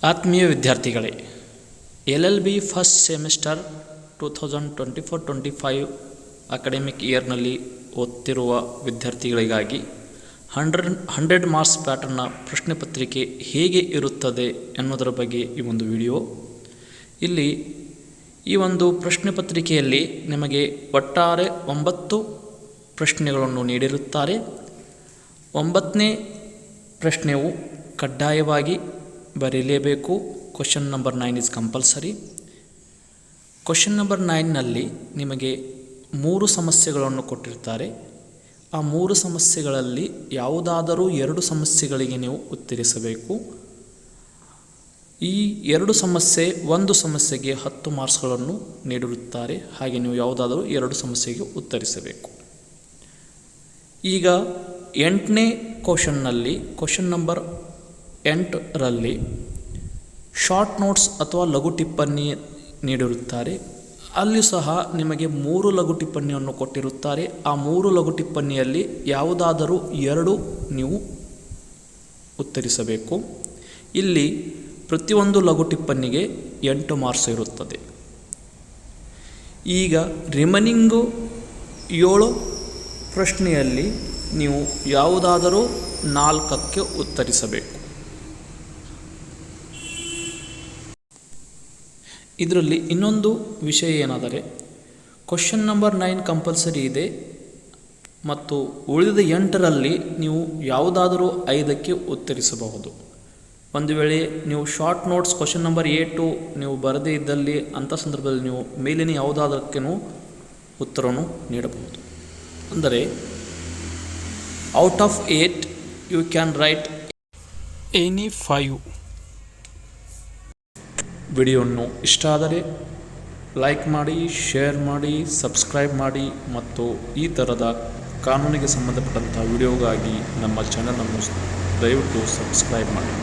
ಆತ್ಮೀಯ ವಿದ್ಯಾರ್ಥಿಗಳೇ, LLB first semester 2024-25 academic ಇಯರ್ನಲ್ಲಿ ಓದ್ತಿರುವ ವಿದ್ಯಾರ್ಥಿಗಳಿಗಾಗಿ 100 ಮಾರ್ಕ್ಸ್ ಪ್ಯಾಟರ್ನ್ನ ಪ್ರಶ್ನೆ ಪತ್ರಿಕೆ ಹೇಗೆ ಇರುತ್ತದೆ ಎನ್ನುವುದರ ಬಗ್ಗೆ ಈ ಒಂದು ವಿಡಿಯೋ. ಇಲ್ಲಿ ಈ ಒಂದು ಪ್ರಶ್ನೆ ಪತ್ರಿಕೆಯಲ್ಲಿ ನಿಮಗೆ ಒಟ್ಟಾರೆ 9 ಪ್ರಶ್ನೆಗಳನ್ನು ನೀಡಿರುತ್ತಾರೆ. 9ನೇ ಪ್ರಶ್ನೆಯು ಕಡ್ಡಾಯವಾಗಿ ಬರೀಲೇಬೇಕು. Question number 9 is compulsory. Question number 9ನಲ್ಲಿ ನಿಮಗೆ 3 ಸಮಸ್ಯೆಗಳನ್ನು ಕೊಟ್ಟಿರ್ತಾರೆ. ಆ 3 ಸಮಸ್ಯೆಗಳಲ್ಲಿ ಯಾವುದಾದರೂ 2 ಸಮಸ್ಯೆಗಳಿಗೆ ನೀವು ಉತ್ತರಿಸಬೇಕು. ಈ 2 ಸಮಸ್ಯೆ, ಒಂದು ಸಮಸ್ಯೆಗೆ 10 ಮಾರ್ಕ್ಸ್ಗಳನ್ನು ನೀಡಿರುತ್ತಾರೆ. ಹಾಗೆ ನೀವು ಯಾವುದಾದರೂ 2 ಸಮಸ್ಯೆಗೆ ಉತ್ತರಿಸಬೇಕು. ಈಗ 8ನೇ ಕ್ವಶನ್ನಲ್ಲಿ, ಕ್ವಶನ್ ನಂಬರ್ 8ರಲ್ಲಿ ಶಾರ್ಟ್ ನೋಟ್ಸ್ ಅಥವಾ ಲಘು ಟಿಪ್ಪಣಿ ನೀಡಿರುತ್ತಾರೆ. ಅಲ್ಲಿ ಸಹ ನಿಮಗೆ 3 ಲಘು ಟಿಪ್ಪಣಿಯನ್ನು ಕೊಟ್ಟಿರುತ್ತಾರೆ. ಆ 3 ಲಘು ಟಿಪ್ಪಣಿಯಲ್ಲಿ ಯಾವುದಾದರೂ 2 ನೀವು ಉತ್ತರಿಸಬೇಕು. ಇಲ್ಲಿ ಪ್ರತಿಯೊಂದು ಲಘು ಟಿಪ್ಪಣಿಗೆ 8 ಮಾರ್ಕ್ಸ್ ಇರುತ್ತದೆ. ಈಗ ರಿಮೈನಿಂಗು 7 ಪ್ರಶ್ನೆಯಲ್ಲಿ ನೀವು ಯಾವುದಾದರೂ 4ಕ್ಕೆ ಉತ್ತರಿಸಬೇಕು. ಇದರಲ್ಲಿ ಇನ್ನೊಂದು ವಿಷಯ ಏನಾದರೆ, ಕ್ವಶನ್ ನಂಬರ್ 9 ಕಂಪಲ್ಸರಿ ಇದೆ ಮತ್ತು ಉಳಿದ 8ರಲ್ಲಿ ನೀವು ಯಾವುದಾದರೂ 5ಕ್ಕೆ ಉತ್ತರಿಸಬಹುದು. ಒಂದು ವೇಳೆ ನೀವು ಶಾರ್ಟ್ ನೋಟ್ಸ್ ಕ್ವಶನ್ ನಂಬರ್ 8 ನೀವು ಬರದೇ ಇದ್ದಲ್ಲಿ ಅಂಥ ಸಂದರ್ಭದಲ್ಲಿ ನೀವು ಮೇಲಿನ ಯಾವುದಾದಕ್ಕೂ ಉತ್ತರವನ್ನು ನೀಡಬಹುದು. ಅಂದರೆ out of 8 you can write any 5. ವಿಡಿಯೋವನ್ನು ಇಷ್ಟ ಆದರೆ ಲೈಕ್ ಮಾಡಿ, ಶೇರ್ ಮಾಡಿ, ಸಬ್ಸ್ಕ್ರೈಬ್ ಮಾಡಿ ಮತ್ತು ಈ ಥರದ ಕಾನೂನಿಗೆ ಸಂಬಂಧಪಟ್ಟಂಥ ವಿಡಿಯೋಗಾಗಿ ನಮ್ಮ ಚಾನಲನ್ನು ದಯವಿಟ್ಟು ಸಬ್ಸ್ಕ್ರೈಬ್ ಮಾಡಿ.